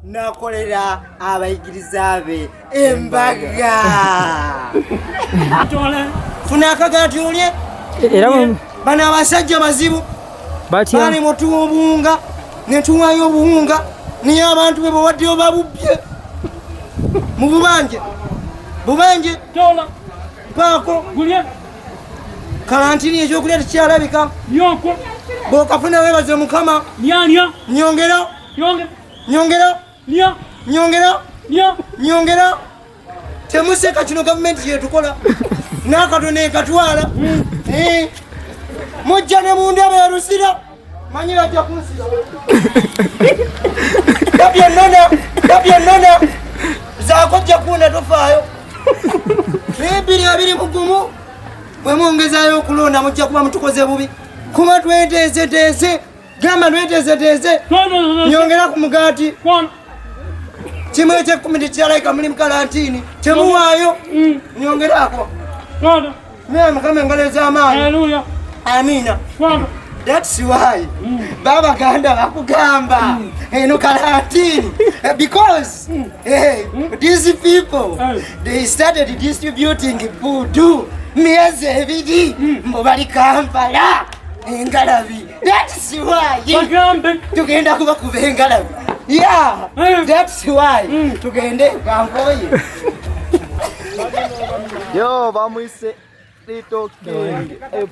nakolera abayigiriza be embaga funa akagati olye era bano abasajja bazibu batya bali mutuwa obuwunga netuwayo obuwunga niye abantu be bawaddeyo babubye mu bubanje paako kalantini ekyokulya tekyalabika bwokafuna webaze mukama nyongera temuseka kino gavumenti yetukola n'akatono ekatwala mujja ne munda beerusira manyi bajja kunsira gabyennona zakojja kuunda tofaayo nebiri abiri mugumu bwe mwongezayo okulonda mujja kuba mutukoze bubi kuba tweteeseteese gamba tweteeseteese nyongera ku mugaati kimu ekyekumi tekyalaika muli mukalantini temuwaayo nyongeraako mukama engalo ez'amaanyi amina. That's why babaganda bakugamba eno kalantini because these people they started distributing food myezi ebiri mbo bali Kampala engalabi. That's why tugenda kubakuba engalabi. Yeah, that's why tugende Kamboye. Yo, vamos Little King.